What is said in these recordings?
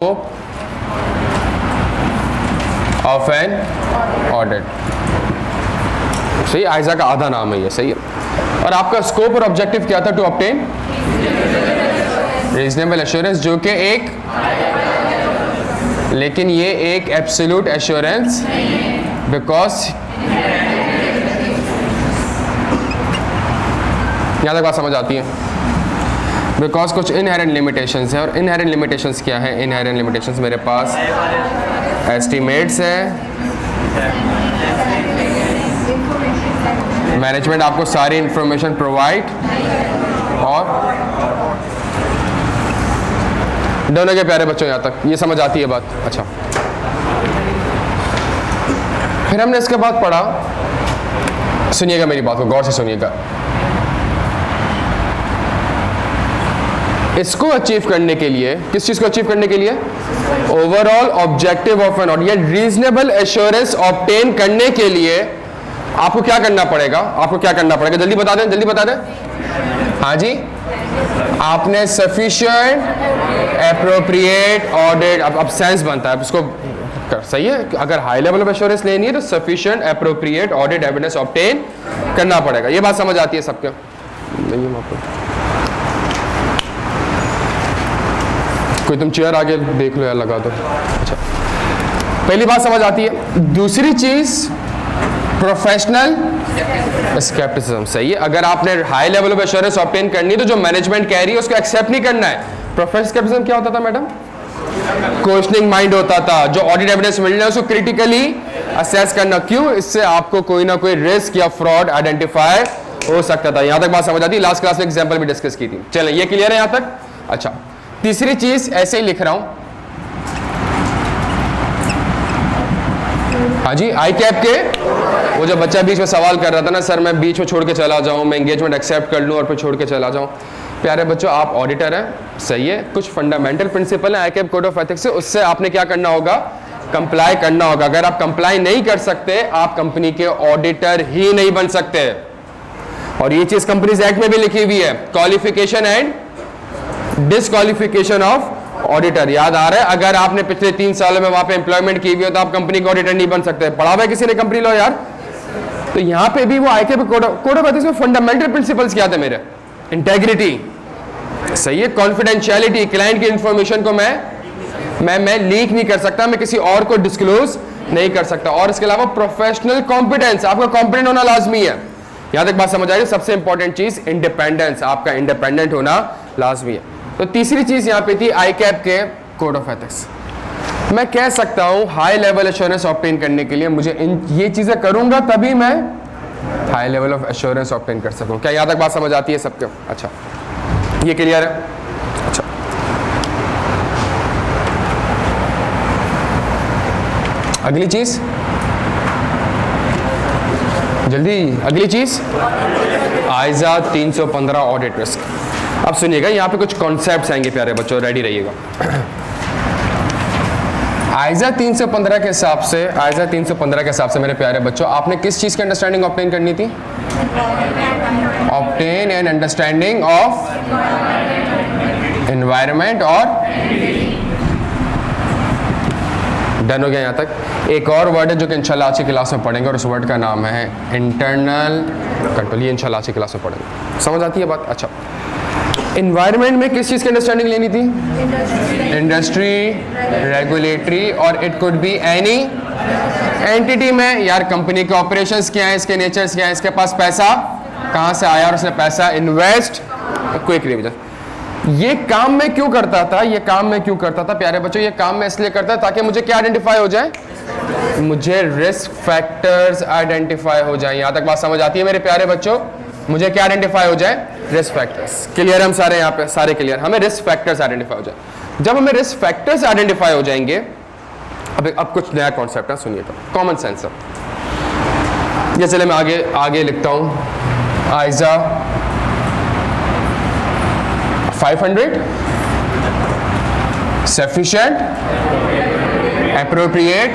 Of an audit. सही, आइजा का आधा नाम है ये, सही है। और आपका स्कोप और ऑब्जेक्टिव क्या था? टू ऑब्टेन रीजनेबल एश्योरेंस, जो कि एक, लेकिन ये एक एब्सोल्यूट एश्योरेंस, बिकॉज यहां तक बात समझ आती है? बिकॉज कुछ इनहेरेंट लिमिटेशंस हैं। और इनहेरेंट लिमिटेशंस क्या है? इनहेरेंट लिमिटेशंस मेरे पास एस्टिमेट्स हैं, मैनेजमेंट आपको सारी इंफॉर्मेशन प्रोवाइड, और दोनों के प्यारे बच्चों यहाँ तक ये समझ आती है बात? अच्छा, फिर हमने इसके बाद पढ़ा, सुनिएगा मेरी बात को गौर से सुनिएगा, इसको अचीव करने के लिए, किस चीज को अचीव करने के लिए? Overall objective of an audit या रीजनेबल एश्योरेंस ऑब्टेन करने के लिए आपको क्या करना पड़ेगा? आपको क्या करना पड़ेगा? जल्दी बता दें, जल्दी बता दें। हाँ जी, आपने सफिशिएंट एप्रोप्रिएट ऑडिट, अब सेंस बनता है इसको कर, सही है। अगर हाई लेवल ऑफ एश्योरेंस लेनी है तो sufficient appropriate audit evidence obtain करना पड़ेगा। ये बात समझ आती है सबके? नहीं है आपको कोई, तुम चेयर आगे देख लो या लगा दो। अच्छा, पहली बात समझ आती है। दूसरी चीज प्रोफेशनल स्केप्टिसिज्म, सही है। अगर आपने high level of assurance obtain करनी है तो जो मैनेजमेंट कह रही है उसको एक्सेप्ट नहीं करना है। प्रोफेशनल स्केप्टिसिज्म क्या होता था मैडम? क्वेश्चनिंग माइंड होता था। जो ऑडिट एविडेंस मिल रहा है उसको क्रिटिकली असेस करना। क्यों? इससे आपको कोई ना कोई रिस्क या फ्रॉड आइडेंटिफाई हो सकता था। यहां तक बात समझ आती है? लास्ट क्लास में एग्जाम्पल भी डिस्कस की थी। चलें, ये क्लियर है यहां तक? अच्छा, तीसरी चीज ऐसे ही लिख रहा हूं, हाँ जी, आई कैप के वो जो बच्चा बीच में सवाल कर रहा था ना, सर मैं बीच में छोड़ के चला जाऊं, मैं एंगेजमेंट एक्सेप्ट कर लूं और फिर छोड़ के चला जाऊं। प्यारे बच्चों, आप ऑडिटर हैं, सही है, कुछ फंडामेंटल प्रिंसिपल है आई कैप कोड ऑफ एथिक्स से, उससे आपने क्या करना होगा? कंप्लाई करना होगा। अगर आप कंप्लाई नहीं कर सकते, आप कंपनी के ऑडिटर ही नहीं बन सकते। और ये चीज कंपनीज एक्ट में भी लिखी हुई है, qualification and disqualification of auditor. याद आ रहा है? अगर आपने पिछले 3 सालों में वहां पे एम्प्लॉयमेंट की हुई है तो आप कंपनी का ऑडिटर नहीं बन सकते। पढ़ा हुआ है किसी ने कंपनी लॉ यार? तो यहां पे भी वो आईके कोड ऑफ एथिक्स में फंडामेंटल प्रिंसिपल्स क्या थे मेरे? इंटेग्रिटी, सही है, कॉन्फिडेंशियलिटी, क्लाइंट की इंफॉर्मेशन को मैं लीक नहीं कर सकता, मैं किसी और को डिस्क्लोज नहीं कर सकता। और इसके अलावा प्रोफेशनल कॉम्पिटेंस, आपका कॉम्पिटेंट होना लाजमी है। यहां तक बात समझ आ रही है? सबसे इंपॉर्टेंट चीज इंडिपेंडेंस, आपका इंडिपेंडेंट होना लाजमी है। तो तीसरी चीज यहां पे थी आई कैप के कोड ऑफ एथिक्स। मैं कह सकता हूं हाई लेवल एश्योरेंस ऑब्टेन करने के लिए मुझे ये चीजें करूंगा तभी मैं high level of assurance obtain कर सकूं। क्या यहां तक बात समझ आती है सबके? अच्छा, ये क्लियर है? अच्छा, अगली चीज, जल्दी, अगली चीज आइजा 315 ऑडिट रिस्क। अब सुनिएगा, यहाँ पे कुछ कॉन्सेप्ट्स आएंगे प्यारे बच्चों, रेडी रहिएगा। आइजा 315 के हिसाब से, आइजा 315 के हिसाब से मेरे प्यारे बच्चों, आपने किस चीज की अंडरस्टैंडिंग ऑब्टेन करनी थी? Obtain an understanding of environment, और डन हो गया यहाँ तक। एक और वर्ड है जो कि इंशाल्लाह आज की क्लास में पढ़ेंगे और उस वर्ड का नाम है इंटरनल कंट्रोल। ये इंशाल्लाह आज की क्लास में पढ़ेंगे। समझ आती है बात? अच्छा, एनवायरनमेंट में किस चीज़ की अंडरस्टैंडिंग लेनी थी? इंडस्ट्री, रेगुलेटरी, और it could be any entity में। यार कंपनी के ऑपरेशंस क्या है, इसके नेचर्स क्या है, इसके पास पैसा कहाँ से आया और उसने पैसा इन्वेस्ट, क्विक रिवीजन। ये काम मैं क्यों करता था? ये काम मैं क्यों करता था प्यारे बच्चों? ये काम मैं इसलिए करता था ताकि मुझे क्या आइडेंटिफाई हो जाए? मुझे रिस्क फैक्टर्स आइडेंटिफाई हो जाए। यहां तक बात समझ आती है मेरे प्यारे बच्चों? मुझे क्या आइडेंटिफाई हो जाए? Risk factors. क्लियर है? हम सारे यहाँ पे सारे क्लियर? हमें रिस्क फैक्टर्स आइडेंटिफाई हो जाए। जब हमें रिस्क फैक्टर्स आइडेंटिफाई हो जाएंगे, अब कुछ नया कॉन्सेप्ट है, सुनिएगा, कॉमन सेंस है। ये चले मैं आगे लिखता हूं, आइजा 500 सफिशिएंट एप्रोप्रिएट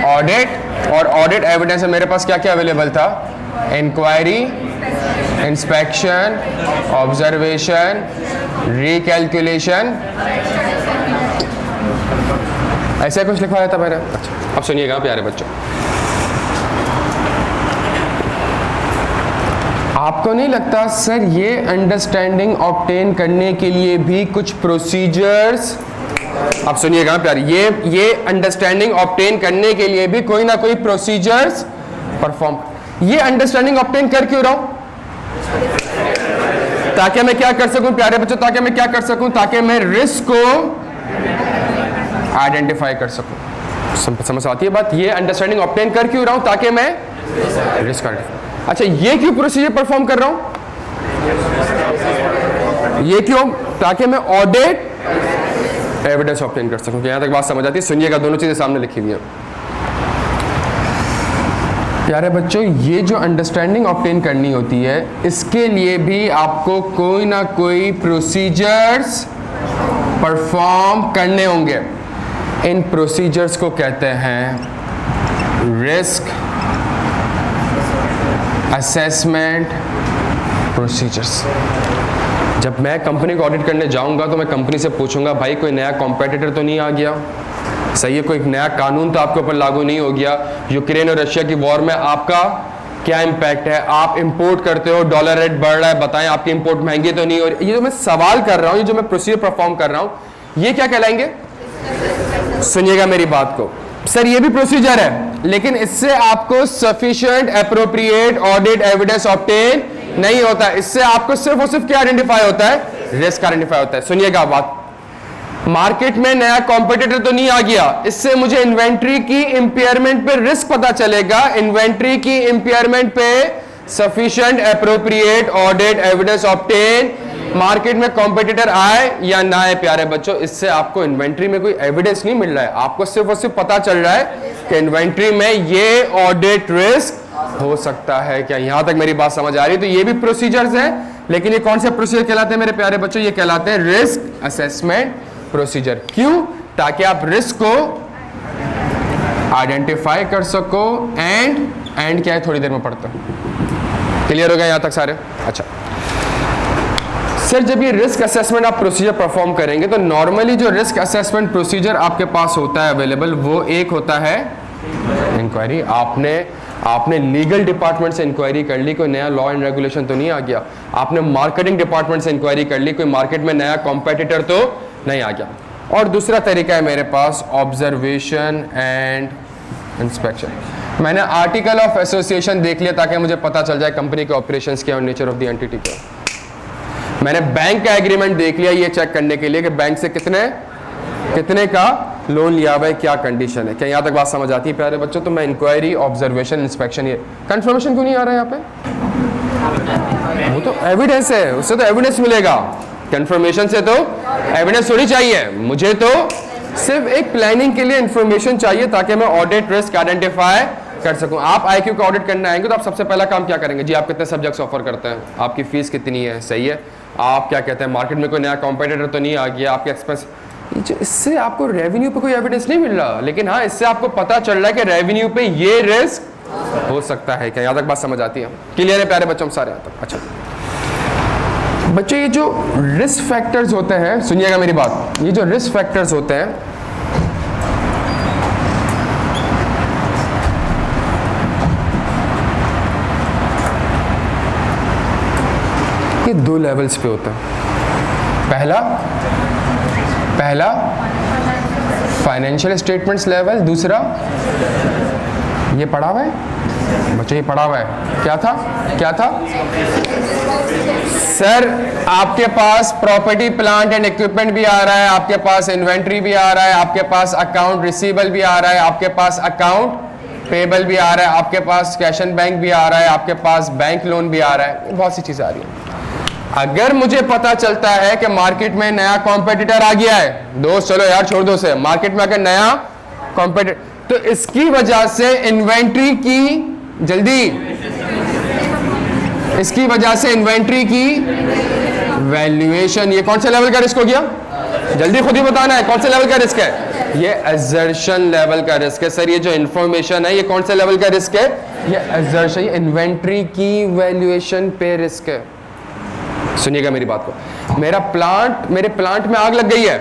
ऑडिट, और ऑडिट एविडेंस में मेरे पास क्या क्या अवेलेबल था? इंक्वायरी, इंस्पेक्शन, ऑब्जर्वेशन, रिकैलकुलेशन, ऐसा कुछ लिखवाया था मैंने। अच्छा, अब सुनिएगा प्यारे बच्चों, आपको नहीं लगता सर ये अंडरस्टैंडिंग ऑब्टेन करने के लिए भी कुछ प्रोसीजर्स, अब सुनिएगा प्यारे, ये अंडरस्टैंडिंग ऑब्टेन करने के लिए भी कोई ना कोई प्रोसीजर्स परफॉर्म, ये अंडरस्टैंडिंग ऑब्टेन कर क्यों रहा हूं? ताकि मैं क्या कर सकूं प्यारे बच्चों, ताकि मैं क्या कर सकूं, ताकि मैं रिस्क को आइडेंटिफाई कर सकूं। समझ आती है बात? ये अंडरस्टैंडिंग ऑब्टेन कर क्यों रहा हूं? ताकि मैं रिस्क आइडेंटिफाई। अच्छा, ये क्यों प्रोसीजर परफॉर्म कर रहा हूं? ये क्यों? ताकि मैं ऑडिट एविडेंस ऑब्टेन कर सकूं। यहां तक बात समझ आती है? सुनिएगा, दोनों चीजें सामने लिखी हुई है प्यारे बच्चों। ये जो अंडरस्टैंडिंग ऑब्टेन करनी होती है, इसके लिए भी आपको कोई ना कोई प्रोसीजर्स परफॉर्म करने होंगे। इन प्रोसीजर्स को कहते हैं रिस्क असेसमेंट प्रोसीजर्स। जब मैं कंपनी को ऑडिट करने जाऊंगा तो मैं कंपनी से पूछूंगा, भाई कोई नया कॉम्पिटिटर तो नहीं आ गया? सही है, कोई नया कानून तो आपके ऊपर लागू नहीं हो गया? यूक्रेन और रशिया की वॉर में आपका क्या इंपैक्ट है? आप इंपोर्ट करते हो, डॉलर रेट बढ़ रहा है, बताएं आपकी इंपोर्ट महंगी तो नहीं हो रही? ये जो मैं सवाल कर रहा हूं, ये जो मैं प्रोसीजर परफॉर्म कर रहा हूं, ये क्या कहलाएंगे? सुनिएगा मेरी बात को, सर ये भी प्रोसीजर है, लेकिन इससे आपको sufficient appropriate audit evidence obtain नहीं होता। इससे आपको सिर्फ और सिर्फ क्या आइडेंटिफाई होता है? रिस्क आइडेंटिफाई होता है। सुनिएगा बात, मार्केट में नया कॉम्पिटिटर तो नहीं आ गया, इससे मुझे इन्वेंट्री की इंपेयरमेंट पे रिस्क पता चलेगा। इन्वेंट्री की इंपेयरमेंट पे sufficient appropriate audit evidence obtain, market में कॉम्पिटिटर आए या ना आए प्यारे बच्चों, इससे आपको इन्वेंट्री में कोई एविडेंस नहीं मिल रहा है, आपको सिर्फ और सिर्फ पता चल रहा है कि इन्वेंट्री में ये ऑडिट रिस्क हो सकता है। क्या यहां तक मेरी बात समझ आ रही है? तो ये भी प्रोसीजर्स है, लेकिन ये कौन से प्रोसीजर कहलाते हैं मेरे प्यारे बच्चों? ये कहलाते हैं रिस्क असेसमेंट प्रोसीजर। क्यों? ताकि आप रिस्क को आइडेंटिफाई कर सको। एंड क्या है, थोड़ी देर में पढ़ता हूं। क्लियर हो गया यहां तक सारे? अच्छा सर, जब ये रिस्क असेसमेंट आप प्रोसीजर परफॉर्म करेंगे तो नॉर्मली जो रिस्क असेसमेंट प्रोसीजर आपके पास होता है अवेलेबल, वो एक होता है इंक्वायरी। आपने लीगल डिपार्टमेंट से इंक्वायरी कर ली, कोई नया लॉ एंड रेगुलेशन तो नहीं आ गया। आपने मार्केटिंग डिपार्टमेंट से इंक्वायरी कर ली, कोई मार्केट में नया कॉम्पिटिटर तो नहीं आ गया। और दूसरा तरीका है मेरे पास ऑब्जर्वेशन एंड इंस्पेक्शन। मैंने आर्टिकल ऑफ एसोसिएशन देख लिया ताकि मुझे पता चल जाए कंपनी के ऑपरेशंस क्या और नेचर ऑफ द एंटिटी क्या। मैंने बैंक का एग्रीमेंट देख लिया ये चेक करने के लिए कि बैंक से कितने का लोन लिया हुआ है, क्या कंडीशन है। क्या यहाँ तक बात समझ आती है प्यारे बच्चों? तो मैं इंक्वायरी, ऑब्जर्वेशन, इंस्पेक्शन, ये कंफर्मेशन क्यों नहीं आ रहा है यहाँ पे? वो तो एविडेंस है, उससे तो एविडेंस मिलेगा। कंफर्मेशन से तो एविडेंस थोड़ी चाहिए, मुझे तो सिर्फ एक प्लानिंग के लिए इंफॉर्मेशन चाहिए ताकि मैं ऑडिट रिस्क आइडेंटिफाई कर सकूं। आप आईक्यू का ऑडिट करने आएंगे तो आप सबसे पहला काम क्या करेंगे? जी आप कितने सब्जेक्ट्स ऑफर करते हैं, आपकी फीस कितनी है, सही है, आप क्या कहते हैं मार्केट में कोई नया कॉम्पिटिटर तो नहीं आ गया, आपके एक्सपेंस। इससे आपको रेवेन्यू पे कोई एविडेंस नहीं मिल रहा, लेकिन हाँ इससे आपको पता चल रहा है कि रेवेन्यू पे ये रिस्क हो सकता है। क्या यहाँ तक बात समझ आती है? क्लियर है प्यारे बच्चों सारे यहाँ तक? अच्छा बच्चों, ये जो रिस्क फैक्टर्स होते हैं, सुनिएगा मेरी बात, ये जो रिस्क फैक्टर्स होते हैं ये दो लेवल्स पे होता है। पहला फाइनेंशियल स्टेटमेंट्स लेवल, दूसरा ये पढ़ा हुआ है बच्चों, ये पढ़ा हुआ है। क्या था सर? आपके पास प्रॉपर्टी प्लांट एंड इक्विपमेंट भी आ रहा है, आपके पास इन्वेंट्री भी आ रहा है, आपके पास अकाउंट रिसीवेबल भी आ रहा है, आपके पास अकाउंट पेबल भी आ रहा है, आपके पास कैश एंड बैंक भी आ रहा है, आपके पास बैंक लोन भी आ रहा है, बहुत सी चीजें आ रही हैं। अगर मुझे पता चलता है कि मार्केट में नया कॉम्पिटिटर आ गया है, दोस्त चलो यार छोड़ दो से, मार्केट में आकर नया कॉम्पिटिटर, तो इसकी वजह से इन्वेंट्री की इसकी वजह से इन्वेंट्री की वैल्यूएशन, ये कौन से लेवल का रिस्क हो गया? जल्दी खुद ही बताना है कौन से लेवल का रिस्क है? ये असर्शन लेवल का रिस्क है। सर ये जो इंफॉर्मेशन है ये कौन से लेवल का रिस्क है? ये असर्शन, ये इन्वेंट्री की वैल्यूएशन पे रिस्क है। सुनिएगा मेरी बात को, मेरे प्लांट में आग लग गई है,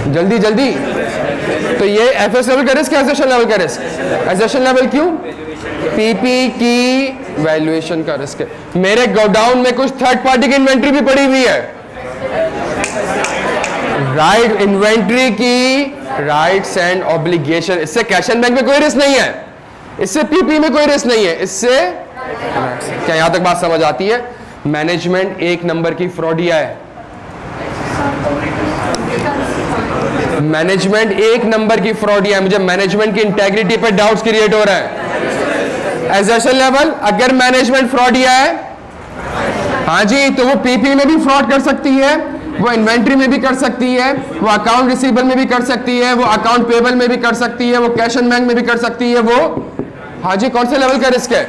जल्दी जल्दी। तो ये एफएस लेवल का रिस्क, एसेशन लेवल का रिस्क। एसेशन लेवल क्यों? पीपी की वैल्यूएशन का रिस्क है। मेरे गोडाउन में कुछ थर्ड पार्टी की इन्वेंट्री भी पड़ी हुई है, राइट, इन्वेंट्री की राइट्स एंड ऑब्लिगेशन। इससे कैश एंड बैंक में कोई रिस्क नहीं है, इससे पीपी में कोई रिस्क नहीं है, इससे क्या यहां तक बात समझ आती है? मैनेजमेंट एक नंबर की फ्रॉडिया है, मैनेजमेंट एक नंबर की फ्रॉडिया है। मुझे मैनेजमेंट की इंटेग्रिटी पे डाउट्स क्रिएट हो रहा है। एसेशन लेवल, अगर मैनेजमेंट फ्रॉडिया है, हाँ जी, तो वो पीपी में भी फ्रॉड कर सकती है, वो इन्वेंट्री में भी कर सकती है, वो अकाउंट रिसीवेबल में भी कर सकती है, वो अकाउंट पेबल में भी कर सकती है, वो कैश एंड बैंक में भी कर सकती है। वो हाँ जी, कौन से लेवल का रिस्क है?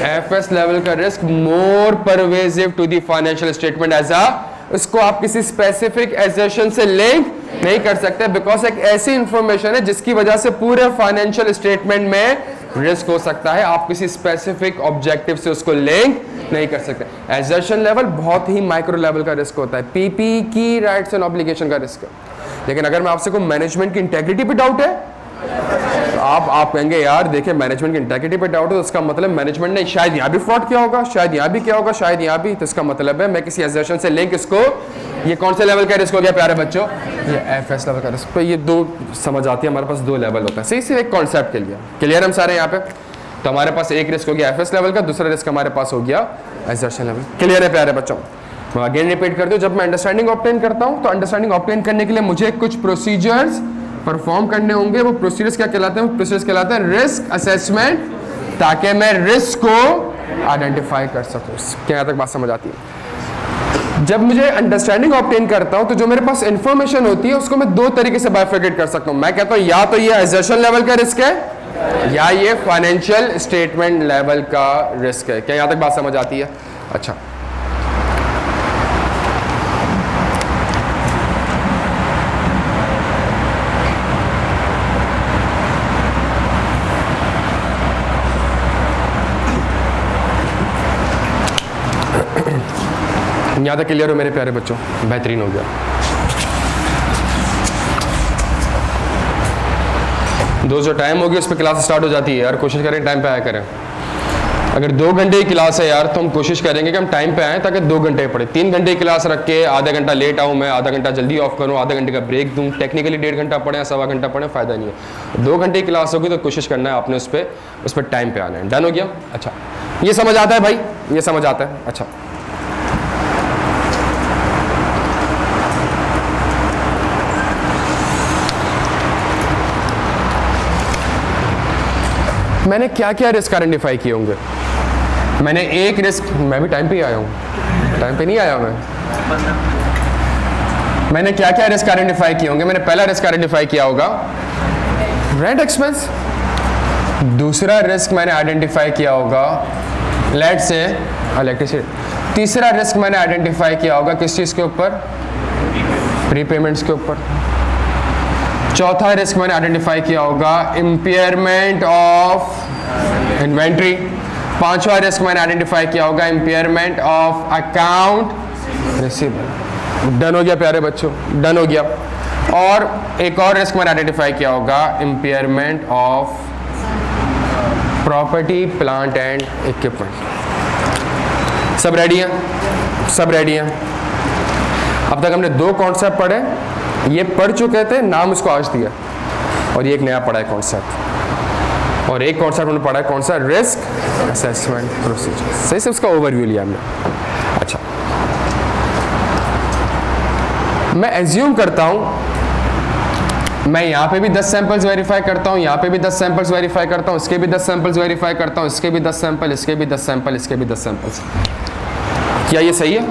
एफएस लेवल का risk more pervasive to the financial statement as a, उसको आप किसी स्पेसिफिक एसेशन से लिंक नहीं कर सकते, बिकॉज एक ऐसी इंफॉर्मेशन है जिसकी वजह से पूरे फाइनेंशियल स्टेटमेंट में रिस्क हो सकता है। आप किसी स्पेसिफिक ऑब्जेक्टिव से उसको लिंक नहीं कर सकते। एसेशन लेवल बहुत ही माइक्रो लेवल का रिस्क होता है, पीपी की राइट्स एंड ऑब्लिगेशन का रिस्क है। लेकिन अगर मैं आपसे को मैनेजमेंट की इंटेग्रिटी पे डाउट है, तो आप कहेंगे यार देखिए मैनेजमेंट की इंटेग्रिटी पे डाउट है, तो इसका मतलब मैनेजमेंट ने शायद यहाँ भी फ्रॉड किया होगा, शायद यहाँ भी किया होगा, शायद यहाँ भी, तो इसका मतलब है मैं किसी एसेशन से लिंक इसको, ये कौन से लेवल का रिस्क हो गया प्यारे बच्चों? ये एफएस लेवल का रिस्क। तो ये दो समझ आती है, हमारे पास दो लेवल होता है, सही से एक कॉन्सेप्ट के लिए क्लियर हम सारे यहाँ पे। तो हमारे पास एक रिस्क हो गया एफएस लेवल का, दूसरा रिस्क हमारे पास हो गया एसेशन लेवल। क्लियर है प्यारे बच्चों? मैं अगेन रिपीट कर दूं, जब मैं अंडरस्टैंडिंग ऑब्टेन करता हूं तो अंडरस्टैंडिंग ऑब्टेन करने के लिए मुझे कुछ प्रोसीजर्स परफॉर्म करने होंगे। वो प्रोसीजर्स क्या कहलाते हैं? प्रोसीजर्स कहलाते हैं रिस्क असेसमेंट, ताकि मैं रिस्क को आइडेंटिफाई कर सकूं। क्या यहाँ तक बात समझ आती है? जब मुझे अंडरस्टैंडिंग ऑब्टेन करता हूं तो जो मेरे पास इंफॉर्मेशन होती है उसको मैं दो तरीके से बाइफरकेट कर सकता हूं। मैं कहता हूं या तो ये एसेशन लेवल का रिस्क है या ये फाइनेंशियल स्टेटमेंट लेवल का रिस्क है। क्या यहाँ तक बात समझ आती है? अच्छा, यहाँ तक क्लियर हो मेरे प्यारे बच्चों? बेहतरीन हो गया। दो जो टाइम होगी उस पर क्लास स्टार्ट हो जाती है यार, कोशिश करें टाइम पे आया करें। अगर 2 घंटे की क्लास है यार तो हम कोशिश करेंगे कि हम टाइम पे आएँ ताकि 2 घंटे पढ़े। 3 घंटे की क्लास रख के आधा घंटा लेट आऊँ मैं, आधा घंटा जल्दी ऑफ करूँ, आधा घंटे का ब्रेक दूँ, टेक्निकली 1.5 घंटा पढ़ें, सवा घंटा पढ़ें, फ़ायदा नहीं है। 2 घंटे की क्लास होगी तो कोशिश करना है आपने उस पर टाइम पे आना है। डन हो गया? अच्छा, ये समझ आता है भाई? ये समझ आता है? अच्छा, मैंने क्या क्या रिस्क आइडेंटिफाई किए होंगे? मैंने एक रिस्क, मैं भी टाइम पे ही आया हूँ, टाइम पे नहीं आया मैं। मैंने क्या क्या रिस्क आइडेंटिफाई किए होंगे? मैंने पहला रिस्क आइडेंटिफाई किया होगा रेंट एक्सपेंस। दूसरा रिस्क मैंने आइडेंटिफाई किया होगा लेट से इलेक्ट्रिसिटी। तीसरा रिस्क मैंने आइडेंटिफाई किया होगा किस चीज़ के ऊपर? प्रीपेमेंट्स के ऊपर। चौथा रिस्क मैंने आइडेंटिफाई किया होगा इम्पेयरमेंट ऑफ इन्वेंट्री। पांचवा रिस्क मैंने आइडेंटिफाई किया होगा impairment of account receivable. Done हो गया प्यारे बच्चों? डन हो गया। और एक और रिस्क मैंने आइडेंटिफाई किया होगा impairment of property plant and equipment. सब रेडी है? सब रेडी है? अब तक हमने 2 कॉन्सेप्ट पढ़े, ये पढ़ चुके थे, नाम उसको आज दिया, और ये एक नया पढ़ा है कॉन्सेप्ट। और एक कॉन्सेप्ट हमने पढ़ा है कौन सा? Risk assessment procedure. सही से उसका ओवरव्यू लिया हमने। अच्छा, मैं एज्यूम करता हूं मैं यहाँ पे भी 10 सैंपल्स वेरीफाई करता हूँ, यहाँ पे भी 10 सैंपल्स वेरीफाई करता हूँ, इसके भी 10 सैंपल्स वेरीफाई करता हूँ, इसके भी 10 सैंपल, इसके भी 10 सैंपल, इसके भी 10 सैंपल्स। क्या ये सही है?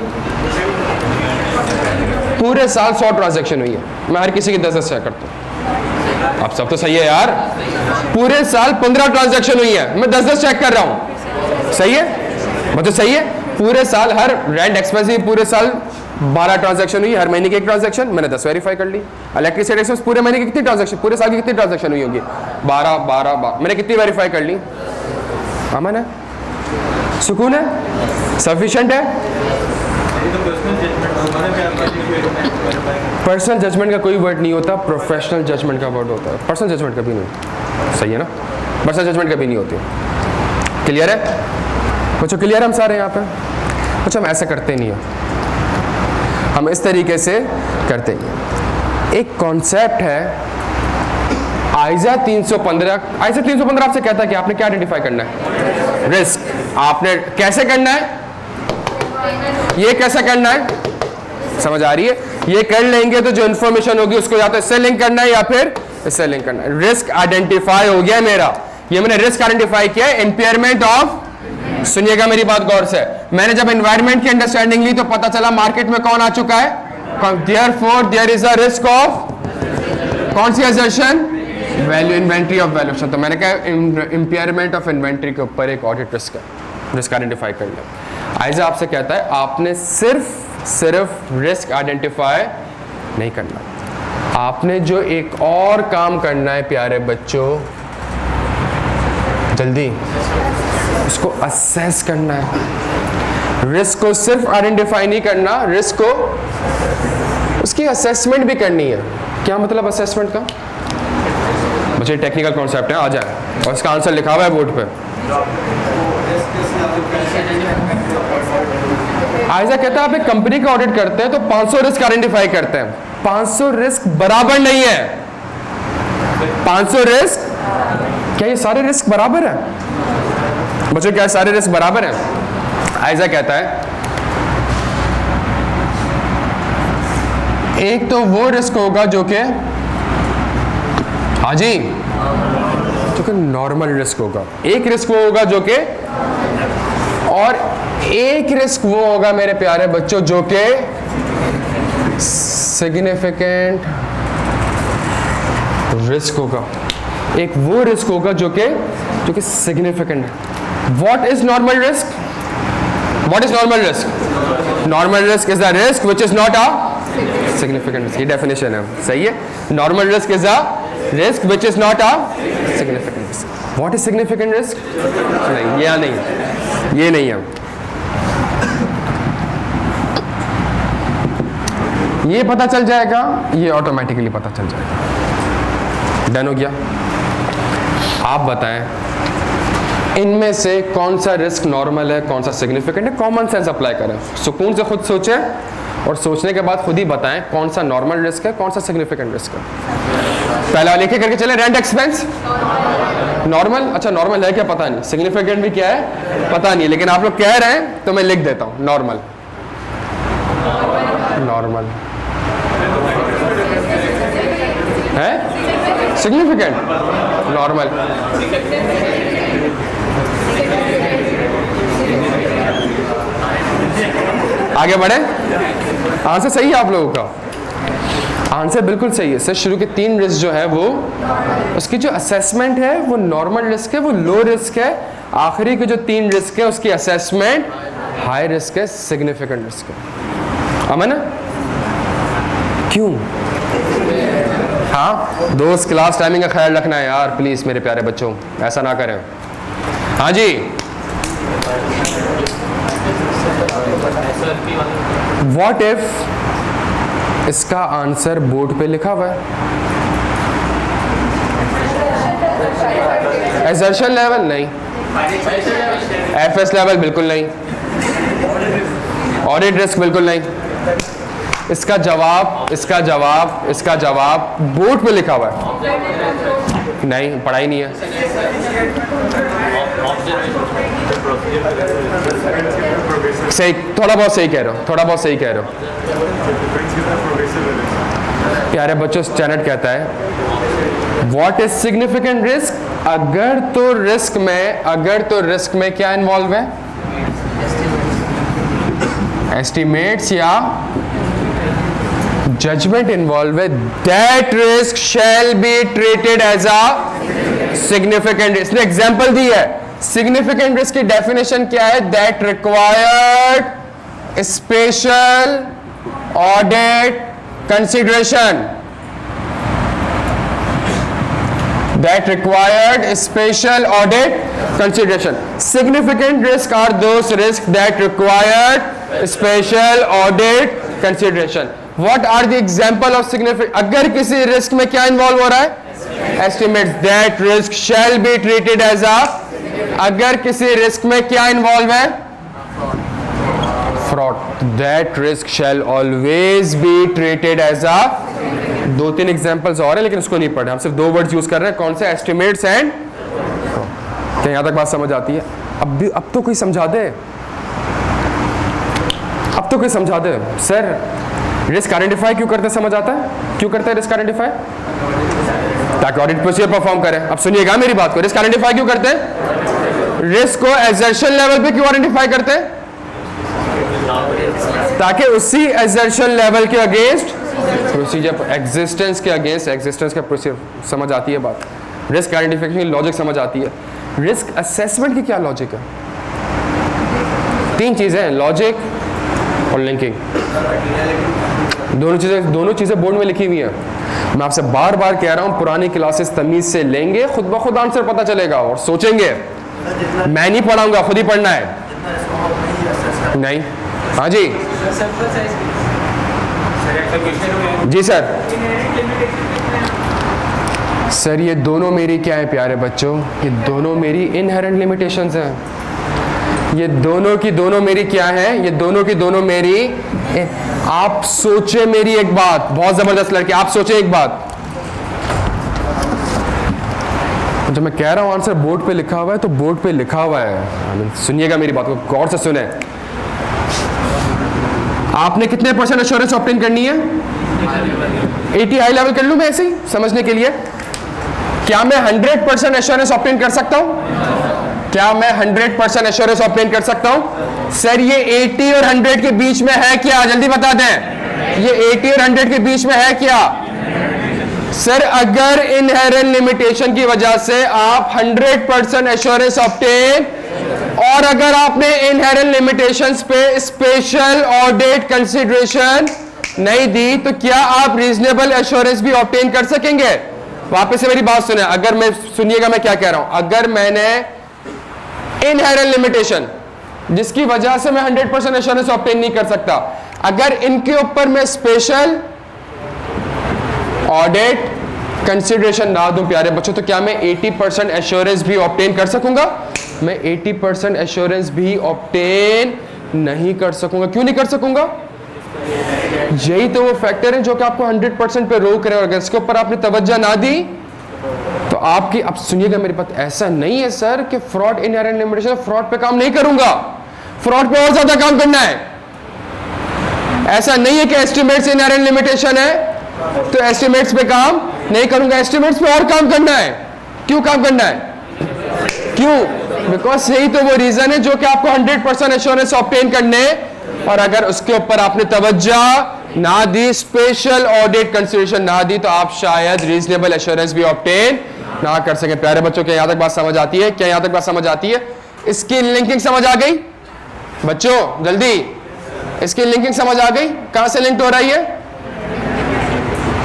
पूरे साल 100 ट्रांजैक्शन हुई है, मैं हर किसी की 10 चेक करता हूँ। आप सब तो सही है यार? पूरे साल 15 ट्रांजैक्शन हुई है, मैं 10 चेक कर रहा हूँ। सही है? मतलब सही है? पूरे साल हर रेंट एक्सपेंस पूरे साल 12 ट्रांजैक्शन हुई, हर महीने की 1 ट्रांजैक्शन, मैंने 10 वेरीफाई कर ली। इलेक्ट्रिसिटी एक्सपेंस पूरे महीने की कितनी ट्रांजैक्शन, पूरे साल की कितनी ट्रांजैक्शन हुई होगी? 12, मैंने कितनी वेरीफाई कर ली? अमन है? सुकून है? सफिशिएंट है? पर्सनल जजमेंट का कोई वर्ड नहीं होता, प्रोफेशनल जजमेंट का वर्ड होता है। पर्सनल जजमेंट कभी नहीं, सही है ना? पर्सनल जजमेंट कभी नहीं होती। क्लियर है बच्चों? क्लियर हम सारे यहाँ पे? बच्चों हम ऐसे करते नहीं हैं, हम इस तरीके से करते हैं। एक कॉन्सेप्ट है आइजा 315। आइजा 315 आपसे कहता है कि आपने क्या आइडेंटिफाई करना है? रिस्क। आपने कैसे करना है? ये कैसे करना है? समझ आ रही है? ये कर लेंगे तो जो इंफॉर्मेशन होगी उसको या तो इससे लिंक करना है या फिर इससे लिंक करना है। रिस्क आइडेंटिफाई हो गया मेरा, ये मैंने रिस्क आइडेंटिफाई किया है। इंपेयरमेंट ऑफ, सुनिएगा मेरी बात गौर से, मैंने जब एनवायरमेंट की अंडरस्टैंडिंग ली तो पता चला मार्केट में कौन आ चुका है। Therefore there is a risk of, कौन सी assertion? Value, inventory of valuation. तो मैंने कहा इंपेयरमेंट ऑफ इन्वेंट्री के ऊपर एक ऑडिट रिस्क है, रिस्क आइडेंटिफाई कर लिया। आइजा आपसे कहता है आपने सिर्फ रिस्क आइडेंटिफाई नहीं करना, आपने जो एक और काम करना है प्यारे बच्चों, जल्दी उसको असेस करना है। रिस्क को सिर्फ आइडेंटिफाई नहीं करना, रिस्क को उसकी असेसमेंट भी करनी है। क्या मतलब असेसमेंट का? मुझे टेक्निकल कॉन्सेप्ट है, आ जाए, और इसका आंसर लिखा हुआ है बोर्ड पे। आइजा कहता है आप एक कंपनी का ऑडिट करते हैं तो 500 रिस्क आइडेंटिफाई करते हैं। 500 रिस्क बराबर नहीं है। 500 रिस्क, क्या ये सारे रिस्क बराबर है बच्चों? क्या सारे रिस्क बराबर हैं? आइजा कहता है एक तो वो रिस्क होगा जो कि, हाँ जी, जो कि नॉर्मल रिस्क होगा। एक रिस्क वो होगा जो कि, और एक रिस्क वो होगा मेरे प्यारे बच्चों जो कि सिग्निफिकेंट रिस्क होगा। एक वो रिस्क होगा जो कि सिग्निफिकेंट है। What is normal risk? What is normal risk? Normal risk is the risk which is not a significant risk. ये डेफिनेशन है, सही है? Normal risk is a risk which is not a significant risk. What is significant risk? नहीं, या नहीं, ये नहीं है। ये पता चल जाएगा, ये ऑटोमेटिकली पता चल जाएगा। डन हो गया? आप बताएं इनमें से कौन सा रिस्क नॉर्मल है, कौन सा सिग्निफिकेंट है? कॉमन सेंस अप्लाई करें, सुकून से खुद सोचें और सोचने के बाद खुद ही बताएं कौन सा नॉर्मल रिस्क है, कौन सा सिग्निफिकेंट रिस्क है। पहला लिखे करके चले, रेंट एक्सपेंस नॉर्मल। अच्छा, नॉर्मल है क्या पता नहीं, सिग्निफिकेंट भी क्या है पता नहीं, लेकिन आप लोग कह रहे हैं तो मैं लिख देता हूं नॉर्मल। नॉर्मल है, सिग्निफिकेंट, नॉर्मल। आगे बढ़े, आंसर सही है आप लोगों का, आंसर बिल्कुल सही है। सर शुरू के 3 रिस्क जो है वो, उसकी जो असेसमेंट है वो नॉर्मल रिस्क है, वो लो रिस्क है। आखिरी के जो 3 रिस्क है उसकी असेसमेंट हाई रिस्क है, सिग्निफिकेंट रिस्क है। अमन क्यों? हाँ दोस्त, क्लास टाइमिंग का ख्याल रखना है यार प्लीज मेरे प्यारे बच्चों, ऐसा ना करें। हाँ जी, व्हाट इफ इसका आंसर बोर्ड पे लिखा हुआ है? एजर्शन लेवल नहीं, एफएस लेवल बिल्कुल नहीं, ऑडिट रिस्क बिल्कुल नहीं। इसका जवाब बोर्ड पे लिखा हुआ है। नहीं, पढ़ाई नहीं है। सही, थोड़ा बहुत सही कह रहे हो, प्यारे बच्चों। स्टैंडर्ड कहता है व्हाट इज सिग्निफिकेंट रिस्क? अगर तो रिस्क में क्या इन्वॉल्व है? एस्टिमेट्स या जजमेंट इन्वॉल्व है, that risk shall be treated as a significant. इसने एग्जांपल दी है। सिग्निफिकेंट रिस्क की डेफिनेशन क्या है? That required special audit consideration, that required special audit consideration. Significant risk are those risks that required special audit consideration. What are the example of significant? अगर किसी risk में क्या involve हो रहा है? Estimates that risk shall be treated as a, अगर किसी risk में क्या इन्वॉल्व है? Fraud. That risk shall always be treated as a, दो तीन एग्जांपल्स और हैं लेकिन उसको नहीं पढ़े, हम सिर्फ दो वर्ड्स यूज कर रहे हैं। कौन से? Estimates and. क्या यहां तक बात समझ आती है? अब तो कोई समझा दे, अब तो कोई समझा दे। सर रिस्क आइडेंटिफाई क्यों करते? समझ आता है क्यों करते हैं रिस्क आइडेंटिफाई? ताकि ऑडिट प्रोसीजर परफॉर्म करें। अब सुनिएगा मेरी बात को, रिस्क आइडेंटिफाई क्यों करते हैं? रिस्क को एजर्शन लेवल पे क्यों आइडेंटिफाई करते हैं? ताकि उसी एजर्शन लेवल के अगेंस्ट प्रोसीजर, एग्जिस्टेंस के अगेंस्ट, एग्जिस्टेंस का प्रोसीजर। समझ आती है बात? रिस्क आइडेंटिफिकेशन की लॉजिक समझ आती है। रिस्क असेसमेंट की क्या लॉजिक है? तीन चीजें हैं, लॉजिक और लिंकिंग। दोनों चीजें बोर्ड में लिखी हुई हैं। मैं आपसे बार बार कह रहा हूं, पुरानी क्लासेस तमीज से लेंगे, खुद ब खुद आंसर पता चलेगा और सोचेंगे। मैं नहीं पढ़ाऊंगा, खुद ही पढ़ना है। नहीं, हाँ जी जी सर। सर ये दोनों मेरी क्या है प्यारे बच्चों? ये दोनों मेरी इनहेरेंट लिमिटेशंस हैं। ये दोनों की दोनों मेरी क्या है? ये दोनों की दोनों मेरी। आप सोचे मेरी एक बात, बहुत जबरदस्त लड़के, आप सोचे एक बात। जब मैं कह रहा हूं आंसर बोर्ड पे लिखा हुआ है तो बोर्ड पे लिखा हुआ है। सुनिएगा मेरी बात को, गौर से सुने। आपने कितने % एश्योरेंस ऑब्टेन करनी है? 80 हाई लेवल कर लूं मैं ऐसे ही समझने के लिए। क्या मैं 100% एश्योरेंस ऑब्टेन कर सकता हूं? क्या मैं 100% एश्योरेंस ऑब्टेन कर सकता हूं? सर ये 80 और 100 के बीच में है क्या? जल्दी बता दें, ये 80 और 100 के बीच में है क्या? सर अगर इनहेरेंट लिमिटेशन की वजह से आप 100% एश्योरेंस ऑब्टेन, और अगर आपने इनहेरेंट लिमिटेशंस पे स्पेशल ऑडिट कंसीडरेशन नहीं दी, तो क्या आप रीजनेबल एश्योरेंस भी ऑब्टेन कर सकेंगे? वापस से मेरी बात सुने, अगर मैं, सुनिएगा मैं क्या कह रहा हूं। अगर मैंने इनहेरेंट लिमिटेशन जिसकी वजह से मैं 100% एश्योरेंस ऑब्टेन नहीं कर सकता, अगर इनके ऊपर मैं स्पेशल ऑडिट कंसीडरेशन ना दूं प्यारे बच्चों, तो क्या मैं 80% एश्योरेंस भी ऑब्टेन कर सकूंगा? मैं 80% एश्योरेंस भी ऑब्टेन नहीं कर सकूंगा। क्यों नहीं कर सकूंगा? यही तो वो फैक्टर है जो कि आपको 100% पे रोक रहे हैं। और अगर इसके ऊपर आपने तवज्जो ना दी तो आपकी, अब सुनिएगा मेरी बात, ऐसा नहीं है सर कि फ्रॉड इनहेरेंट लिमिटेशन, फ्रॉड पे काम नहीं करूंगा, फ्रॉड पे और ज्यादा काम करना है। ऐसा नहीं है कि एस्टिमेट्स इनहेरेंट लिमिटेशन है तो एस्टिमेट्स पे काम नहीं करूंगा, एस्टिमेट्स पे और काम करना है। क्यों काम करना है? क्यों? बिकॉज यही तो वो रीजन है जो कि आपको 100% एश्योरेंस ऑब्टेन करने, और अगर उसके ऊपर आपने तवज्जो ना दी, स्पेशल ऑडिट कंसीडरेशन ना दी, तो आप शायद रीजनेबल एश्योरेंस भी ऑब्टेन ना कर सके। प्यारे बच्चों क्या यहां तक बात समझ आती है? क्या यहां तक बात समझ आती है? इसकी लिंकिंग समझ आ गई बच्चों? जल्दी, इसकी लिंकिंग समझ आ गई? कहां से लिंक्ड हो रहा है ये?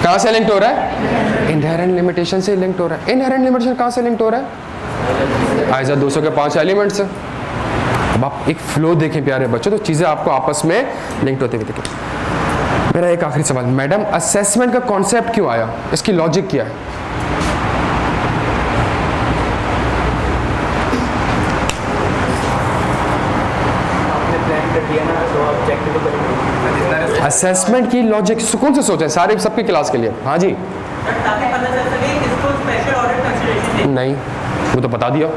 कहां से लिंक्ड हो रहा है? इनहेरेंट लिमिटेशन से लिंक्ड हो रहा है। इनहेरेंट लिमिटेशन कहां से लिंक्ड हो रहा है? आइजा 200 के 5 एलिमेंट्स। अब आप एक फ्लो देखें प्यारे बच्चों, तो चीजें आपको आपस में लिंक्ड होते हुए दिखें। मेरा एक आखिरी सवाल, मैडम असेसमेंट का कॉन्सेप्ट क्यों आया? इसकी लॉजिक क्या है? असेसमेंट की लॉजिक सुकून से सोचें, सारे सबकी क्लास के लिए। हाँ जी, नहीं वो तो बता दिया।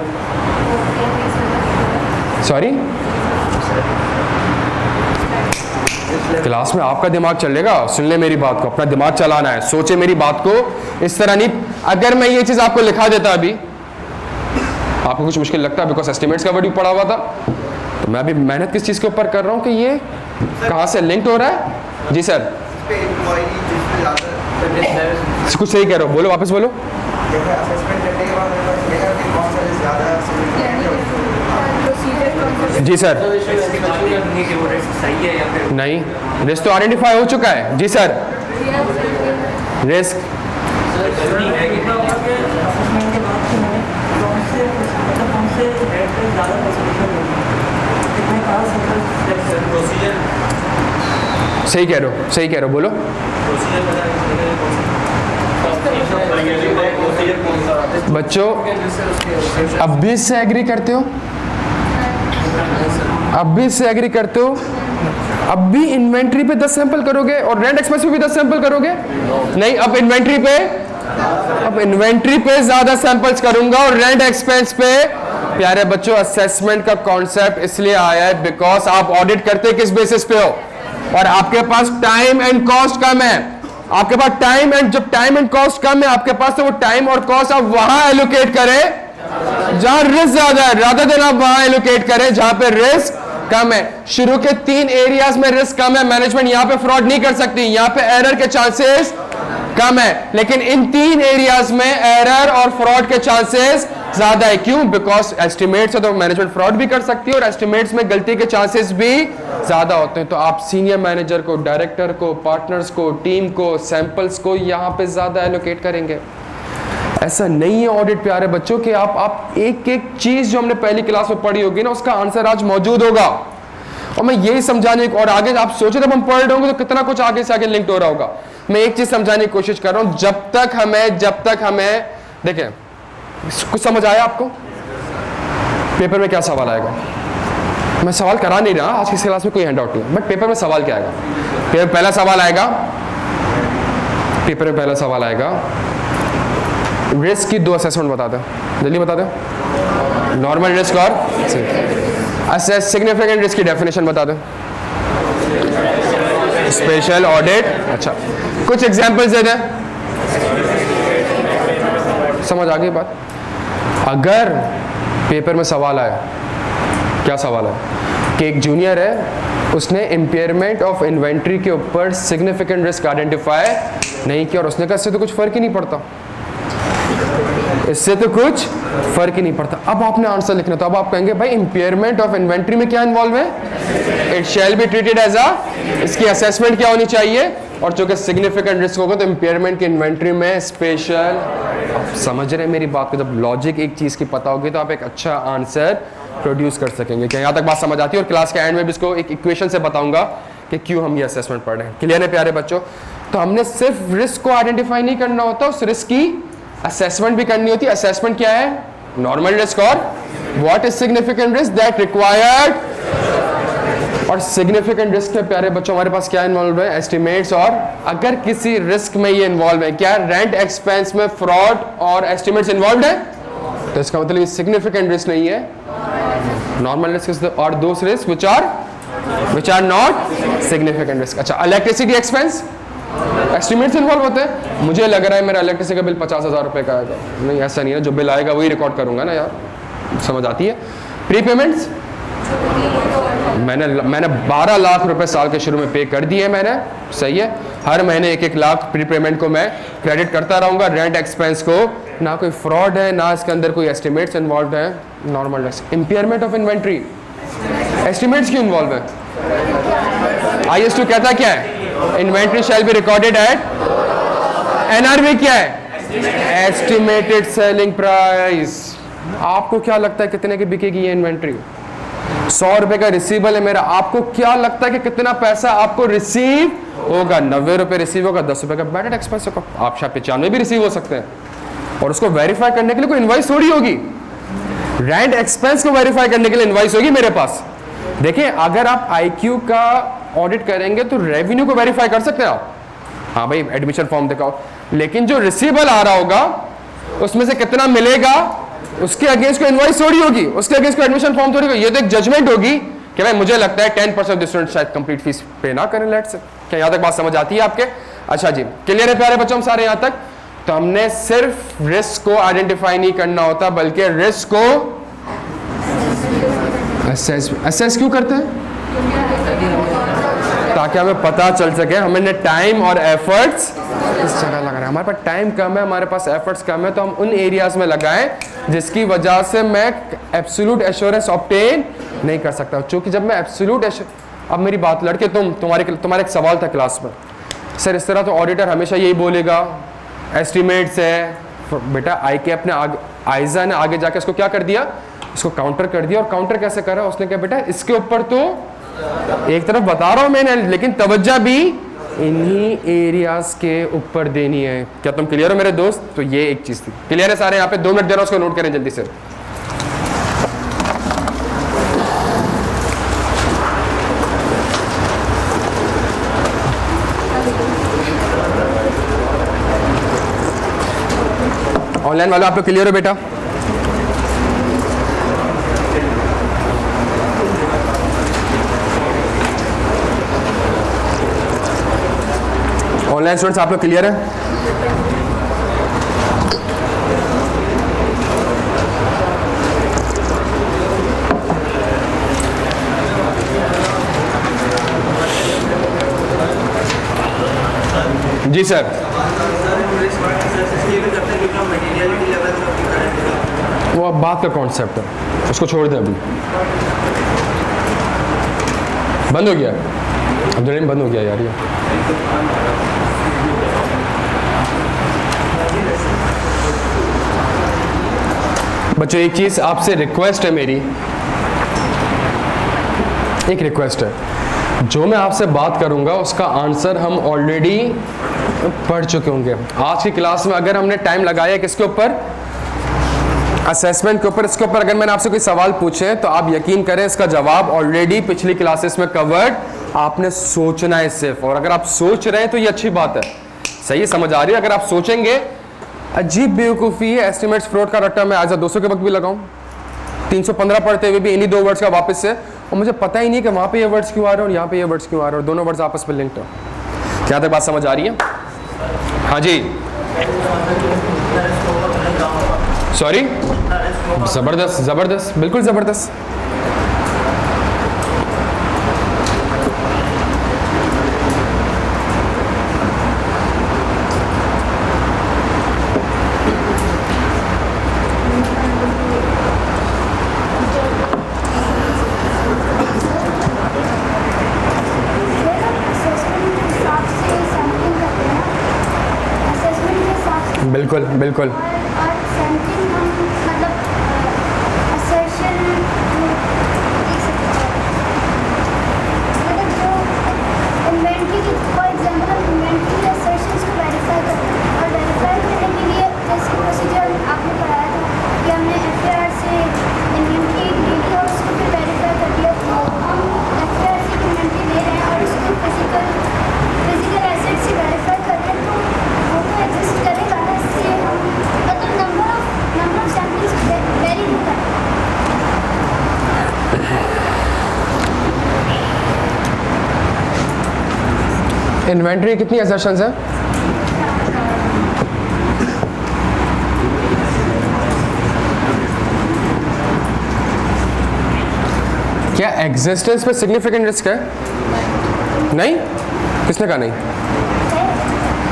सॉरी, क्लास में आपका दिमाग चलेगा, सुन ले मेरी बात को, अपना दिमाग चलाना है, सोचे मेरी बात को, इस तरह नहीं। अगर मैं ये चीज आपको लिखा देता अभी, आपको कुछ मुश्किल लगता है बिकॉज एस्टिमेट्स का वर्ड पढ़ा हुआ था, तो मैं अभी मेहनत किस चीज के ऊपर कर रहा हूं कि ये कहां से लिंक्ड हो रहा है। जी सर, कुछ सही कह रहे हो, बोलो, वापस बोलो। जी सर, नहीं, रिस्क तो आइडेंटिफाई हो चुका है। जी सर, रिस्क सही कह रहे हो बोलो। बच्चों अब भी इससे एग्री करते हो? अब भी इन्वेंट्री पे 10 सैंपल करोगे और रेंट एक्सपेंस पे भी 10 सैंपल करोगे? नहीं, अब इन्वेंट्री पे ज्यादा सैंपल्स करूंगा और रेंट एक्सपेंस पे। प्यारे बच्चों, असेसमेंट का कॉन्सेप्ट इसलिए आया है बिकॉज आप ऑडिट करते किस बेसिस पे हो, और आपके पास टाइम एंड कॉस्ट कम है। आपके पास जब टाइम एंड कॉस्ट कम है आपके पास, तो वो टाइम और कॉस्ट आप वहां एलोकेट करें जहां रिस्क ज्यादा है, रादर देन आप वहां एलोकेट करें जहां पे रिस्क कम है। शुरू के 3 एरियाज में रिस्क कम है, मैनेजमेंट यहां पे फ्रॉड नहीं कर सकती, यहां पे एरर के चांसेस कम है, लेकिन इन 3 एरियाज में एरर और फ्रॉड के चांसेस ज्यादा है। क्यों? बिकॉज एस्टिमेट से तो मैनेजमेंट फ्रॉड भी कर सकती है और एस्टिमेट्स में गलती के चांसेस भी ज्यादा होते हैं। तो आप सीनियर मैनेजर को, डायरेक्टर को, पार्टनर्स को, टीम को, सैंपल्स को यहां पे ज्यादा एलोकेट करेंगे। ऐसा नहीं है ऑडिट प्यारे बच्चों कि आप एक एक चीज जो हमने पहली क्लास में पढ़ी होगी ना उसका आंसर आज मौजूद होगा। और मैं यही समझाने और आगे आप सोचे जब हम पढ़ रहे होंगे तो कितना कुछ आगे से आगे लिंक्ड हो रहा होगा। मैं एक चीज समझाने की कोशिश कर रहा हूं, जब तक हमें देखें, कुछ समझ आया आपको? पेपर में क्या सवाल आएगा? मैं सवाल करा नहीं रहा, आज की क्लास में कोई हैंड आउट नहीं, बट पेपर में सवाल क्या आएगा? पहला सवाल आएगा रिस्क की 2 असेसमेंट बता दो, जल्दी बता दो। नॉर्मल रिस्क और असेस सिग्निफिकेंट रिस्क की डेफिनेशन बता दो। स्पेशल ऑडिट, अच्छा कुछ एग्जांपल्स दे दें, समझ आ गई बात? अगर पेपर में सवाल आया, क्या सवाल है कि एक जूनियर है, उसने इंपेयरमेंट ऑफ इन्वेंट्री के ऊपर सिग्निफिकेंट रिस्क आइडेंटिफाई नहीं किया और उसने कहा इससे तो कुछ फर्क ही नहीं पड़ता, अब आपने आंसर लिखना, तो अब आप कहेंगे भाई इंपेयरमेंट ऑफ इन्वेंट्री में क्या इन्वॉल्व है? It shall be treated as इसकी असेसमेंट क्या होनी चाहिए, और चूंकि सिग्निफिकेंट रिस्क होगा तो इंपेयरमेंट की इन्वेंट्री में स्पेशल। समझ रहे हैं मेरी बात को? जब लॉजिक एक चीज की पता होगी तो आप एक अच्छा आंसर प्रोड्यूस कर सकेंगे। क्या यहाँ तक बात समझ आती है? और क्लास के एंड में भी इसको एक इक्वेशन से बताऊंगा कि क्यों हम ये असेसमेंट पढ़ रहे हैं। क्लियर है प्यारे बच्चों? तो हमने सिर्फ रिस्क को आइडेंटिफाई नहीं करना होता, उस रिस्क की असेसमेंट भी करनी होती है। असेसमेंट क्या है? नॉर्मल रिस्क और what is significant risk that required. और सिग्निफिकेंट रिस्क में प्यारे बच्चों हमारे पास क्या इन्वॉल्व है? एस्टिमेट्स। और अगर किसी रिस्क में ये इन्वॉल्व है, क्या रेंट एक्सपेंस में फ्रॉड और एस्टिमेट्स इन्वॉल्व है, तो इसका मतलब ये सिग्निफिकेंट रिस्क नहीं है, नॉर्मल रिस्क और those risk which are not significant risk. अच्छा, इलेक्ट्रिसिटी एक्सपेंस एस्टिमेट्स इन्वॉल्व होते हैं। मुझे लग रहा है मेरा इलेक्ट्रिसिटी का बिल 50,000 रुपए का आएगा, नहीं ऐसा नहीं है, जो बिल आएगा वही रिकॉर्ड करूंगा ना यार, समझ आती है? प्री पेमेंट्स, मैंने 12 लाख रुपए साल के शुरू में पे कर दिए मैंने, सही है, हर महीने 1-1 लाख प्री पेमेंट को मैं क्रेडिट करता रहूंगा। रेंट एक्सपेंस को ना कोई फ्रॉड है ना इसके अंदर कोई एस्टिमेट्स इन्वॉल्व है, normal risk. Impairment of inventory, estimates क्यों इन्वॉल्व है? IS2 कहता क्या है? Inventory shall be recorded at, NRV क्या है? Estimated selling price. आपको क्या लगता है कितने की बिकेगी ये इन्वेंट्री? 100 रुपए का रिसीवेबल है मेरा, आपको क्या लगता है कि कितना पैसा आपको रिसीव होगा? 90 रुपए रिसीव होगा, 10 रुपए का बैड एक्सपेंस होगा, आप 95 भी रिसीव हो सकते हैं। और उसको वेरीफाई करने के लिए कोई इनवॉइस थोड़ी होगी, रेंट एक्सपेंस को वेरीफाई करने के लिए इनवॉइस होगी मेरे पास। देखिए, अगर आप IQ का ऑडिट करेंगे तो रेवेन्यू को वेरीफाई कर सकते हैं आप, हाँ भाई एडमिशन फॉर्म दिखाओ, लेकिन जो रिसीवेबल आ रहा होगा उसमें से कितना मिलेगा उसके अगेंस्ट को इनवॉइस थोड़ी होगी, उसके अगेंस्ट को एडमिशन फॉर्म थोड़ी होगी। ये तो एक जजमेंट होगी कि भाई मुझे लगता है 10% स्टूडेंट शायद कंप्लीट फीस पे ना करें, लेट से। क्या यहाँ तक बात समझ आती है आपके? अच्छा जी, क्लियर है प्यारे बच्चों हम सारे यहाँ तक? तो हमने सिर्फ रिस्क को आइडेंटिफाई नहीं करना होता बल्कि रिस्क को असेस क्यों करते हैं? ताकि हमें पता चल सके हमने टाइम और एफर्ट्स किस जगह लगा रहे हैं। हमारे पास टाइम कम है, हमारे पास एफर्ट्स कम है, तो हम उन एरियाज में लगाएं जिसकी वजह से मैं एब्सोल्यूट एश्योरेंस ऑब्टेन नहीं कर सकता। क्योंकि जब मैं एब्सोल्यूट, अब मेरी बात लड़के, तुम्हारा एक सवाल था क्लास में, सर इस तरह तो ऑडिटर हमेशा यही बोलेगा एस्टिमेट्स है। बेटा आईजा ने आगे जाके इसको क्या कर दिया? उसको काउंटर कर दिया। और काउंटर कैसे करा, उसने कहा बेटा इसके ऊपर तो एक तरफ बता रहा हूं मैंने, लेकिन तवज्जो भी इन्हीं एरियाज के ऊपर देनी है। क्या तुम क्लियर हो मेरे दोस्त? तो ये एक चीज थी। क्लियर है सारे? यहाँ पे 2 मिनट दे रहा हूं, उसको नोट करें जल्दी से। ऑनलाइन वालों आप लोग क्लियर हो बेटा? ऑनलाइन स्टूडेंट्स आप लोग क्लियर है? जी सर। वो अब बात का कॉन्सेप्ट है, उसको छोड़ दें। अभी बंद हो गया, अब्दुल बंद हो गया यार ये। बच्चों एक चीज आपसे रिक्वेस्ट है मेरी, एक रिक्वेस्ट है, जो मैं आपसे बात करूंगा उसका आंसर हम ऑलरेडी पढ़ चुके होंगे। आज की क्लास में अगर हमने टाइम लगाया किसके ऊपर, असेसमेंट के ऊपर, इसके ऊपर अगर मैंने आपसे कोई सवाल पूछे तो आप यकीन करें इसका जवाब ऑलरेडी पिछली क्लासेस में कवर्ड, आपने सोचना है सिर्फ। और अगर आप सोच रहे हैं तो ये अच्छी बात है, सही है, समझ आ रही है। अगर आप सोचेंगे, अजीब बेवकूफ़ी है एस्टिमेट्स फ्रॉड का रट्टा मैं आज 200 के वक्त भी लगाऊं, 315 पढ़ते हुए भी इन्हीं 2 वर्ड्स का वापस से, और मुझे पता ही नहीं कि वहाँ पे ये वर्ड्स क्यों आ रहे हैं और यहाँ पे ये वर्ड्स क्यों आ रहे हैं, और दोनों वर्ड्स आपस में लिंक्ड हो। क्या तक बात समझ आ रही है? हाँ जी, सॉरी, जबरदस्त जबरदस्त, बिल्कुल जबरदस्त। बिल्कुल बिल्कुल। इन्वेंट्री कितनी असर्शंस है? क्या एग्जिस्टेंस पे सिग्निफिकेंट रिस्क है? नहीं? किसने कहा नहीं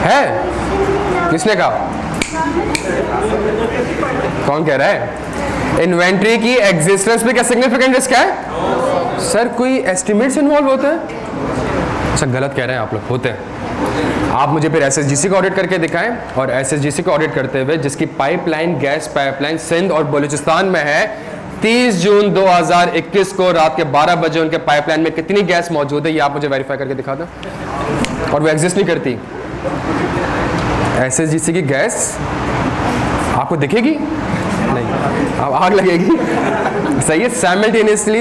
है? किसने कहा? कौन कह रहा है? इन्वेंट्री की एग्जिस्टेंस पे क्या सिग्निफिकेंट रिस्क है? सर कोई एस्टिमेट्स इन्वॉल्व होते हैं? अच्छा गलत कह रहे हैं आप लोग, होते हैं। आप मुझे फिर एसएसजीसी को ऑडिट करके दिखाएं, और एसएसजीसी को ऑडिट करते हुए जिसकी पाइपलाइन, गैस पाइपलाइन सिंध और बलूचिस्तान में है, 30 जून 2021 को रात के 12 बजे उनके पाइपलाइन में कितनी गैस मौजूद है ये आप मुझे वेरीफाई करके दिखा दो। और वो एग्जिस्ट नहीं करती। एसएसजीसी की गैस आपको दिखेगी नहीं, अब आग लगेगी। सही है।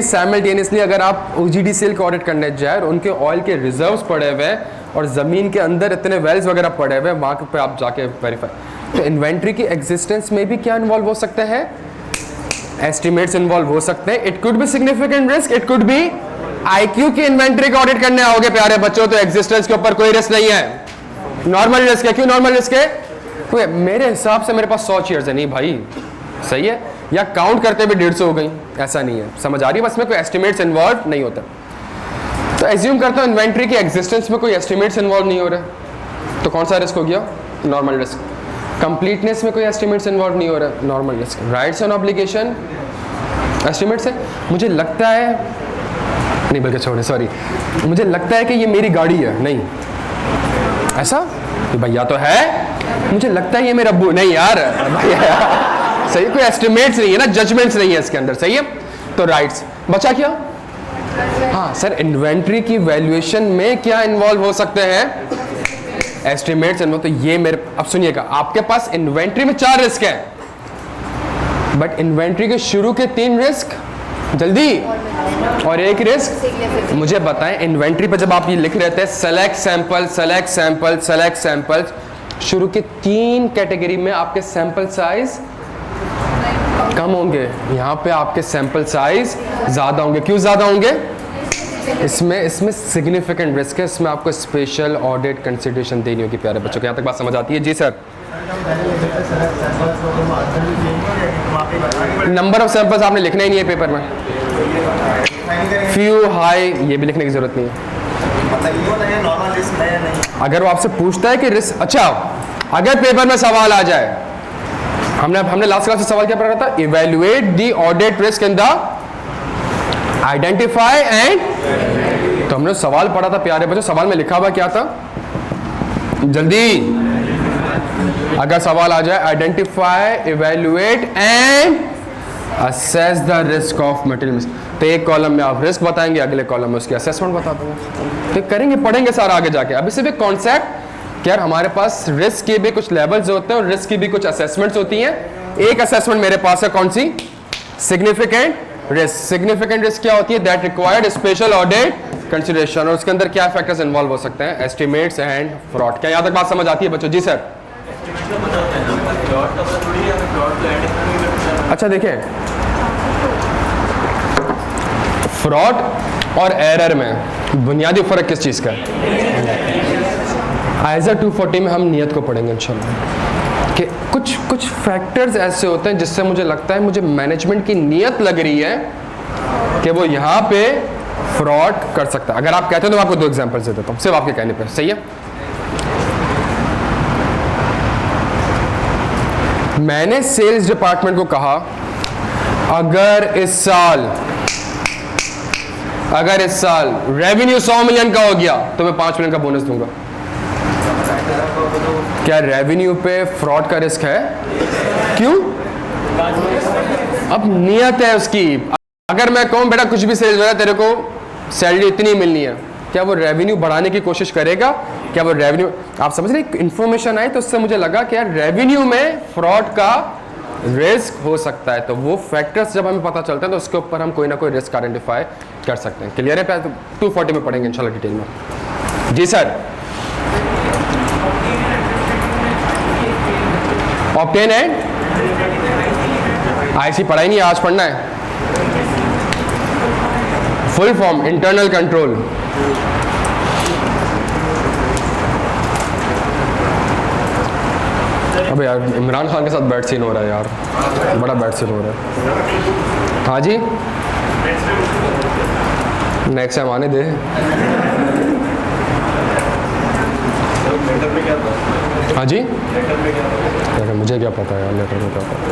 सैमल्टेनियसली अगर आप OGDCL को ऑडिट करने जाए और उनके ऑयल के रिजर्व्स पड़े हुए और ज़मीन के अंदर इतने वेल्स वगैरह पड़े हुए, वहाँ पे आप जाके वेरीफाई। तो इन्वेंट्री की एग्जिस्टेंस में भी क्या इन्वॉल्व हो सकते हैं? एस्टिमेट्स इन्वॉल्व हो सकते हैं। It could be significant risk, it could be IQ की इन्वेंट्री को ऑडिट करने आओगे प्यारे बच्चों, तो एग्जिस्टेंस के ऊपर कोई रिस्क नहीं है, नॉर्मल रिस्क है। क्यों नॉर्मल रिस्क है? तो मेरे हिसाब से मेरे पास 100 चेयर्स है, नहीं भाई सही है, या काउंट करते भी 150 हो गई, ऐसा नहीं है। समझ आ रही है? बस में कोई एस्टिमेट्स इन्वॉल्व नहीं होता। तो एज्यूम करता हूँ इन्वेंट्री की एग्जिस्टेंस में कोई एस्टिमेट्स इन्वॉल्व नहीं हो रहा, तो कौन सा रिस्क हो गया? Normal risk. कंप्लीटनेस में कोई एस्टिमेट्स इन्वॉल्व नहीं हो रहा, normal risk. Rights and obligation estimates है। मुझे लगता है नहीं, बल्कि छोड़े, सॉरी, मुझे लगता है कि ये मेरी गाड़ी है, नहीं ऐसा भैया तो है, मुझे लगता है ये मेरा अब्बू, नहीं यार भैया सही, कोई एस्टिमेट्स नहीं है ना, जजमेंट्स नहीं है इसके अंदर, सही है। तो राइट्स बचा क्या? हाँ सर, इन्वेंट्री की वैल्यूएशन में क्या इन्वॉल्व हो सकते हैं? Estimates involve. तो ये मेरे, अब सुनिएगा, आपके पास इन्वेंट्री में 4 रिस्क है, बट इन्वेंट्री के शुरू के 3 रिस्क, जल्दी, और 1 रिस्क। मुझे बताएं, इन्वेंट्री पे जब आप ये लिख रहे थे select sample, select sample, select sample, शुरू के 3 कैटेगरी में आपके सैंपल साइज कम होंगे, यहाँ पे आपके सैंपल साइज ज्यादा होंगे। क्यों ज्यादा होंगे? इसमें सिग्निफिकेंट रिस्क है, इसमें आपको स्पेशल ऑडिट कंसिडरेशन देनी होगी प्यारे बच्चों को। यहाँ तक बात समझ आती है? जी सर। नंबर ऑफ सैंपल्स आपने लिखना ही नहीं है पेपर में, फ्यू, हाई, ये भी लिखने की जरूरत नहीं है। अगर वो आपसे पूछता है कि रिस्क, अच्छा अगर पेपर में सवाल आ जाए, हमने लास्ट क्लास में सवाल क्या पढ़ा था? Evaluate the audit risk in the identify and, तो हमने सवाल पढ़ा था प्यारे बच्चों, सवाल में लिखा हुआ क्या था? जल्दी, अगर सवाल आ जाए identify, evaluate and assess the risk of material, तो एक कॉलम में आप रिस्क बताएंगे, अगले कॉलम में उसकी असेसमेंट बता देंगे। तो करेंगे, पढ़ेंगे सारा आगे जाके। अभी सिर्फ एक कॉन्सेप्ट कि यार हमारे पास रिस्क के भी कुछ लेवल्स होते हैं और रिस्क की भी कुछ असेसमेंट्स होती हैं। एक असेसमेंट मेरे पास है, कौन सी? Significant risk. सिग्निफिकेंट रिस्क क्या होती है? That required special audit consideration, और उसके अंदर क्या फैक्टर्स इन्वॉल्व हो सकते हैं? Estimates and fraud. क्या यहाँ तक बात समझ आती है बच्चों? जी सर। अच्छा देखिए, फ्रॉड और एरर में बुनियादी फर्क किस चीज का है? आइज़ा 240 में हम नियत को पढ़ेंगे इंशाल्लाह, कि कुछ फैक्टर्स ऐसे होते हैं जिससे मुझे लगता है, मुझे मैनेजमेंट की नियत लग रही है कि वो यहाँ पे फ्रॉड कर सकता है। अगर आप कहते हो तो मैं आपको 2 एग्जांपल्स दे देता हूँ, सिर्फ आपके कहने पे, सही है? मैंने सेल्स डिपार्टमेंट को कहा अगर इस साल रेवेन्यू 100 मिलियन का हो गया तो मैं 5 मिलियन का बोनस दूंगा। क्या रेवेन्यू पे फ्रॉड का रिस्क है? क्यों? अब नियत है उसकी। अगर मैं कहूं बेटा कुछ भी सेल्स हो रहा है, तेरे को सैलरी इतनी मिलनी है, क्या वो रेवेन्यू बढ़ाने की कोशिश करेगा? क्या वो रेवेन्यू, आप समझ रहे, इंफॉर्मेशन आई तो उससे मुझे लगा कि यार रेवेन्यू में फ्रॉड का रिस्क हो सकता है, तो वो फैक्टर्स जब हमें पता चलता है तो उसके ऊपर हम कोई ना कोई रिस्क आइडेंटिफाई कर सकते हैं। क्लियर है? 240 में पढ़ेंगे इंशाल्लाह डिटेल में। जी सर। ऑब्टेन एंड आईसी पढ़ाई नहीं, आज पढ़ना है। Full form internal control. अबे यार इमरान खान के साथ बैड सीन हो रहा है यार, बड़ा बैड सीन हो रहा है। हाँ जी, नेक्स्ट टाइम आने दे। हाँ जी, लेटर मुझे क्या पता यार, लेटर में क्या पता।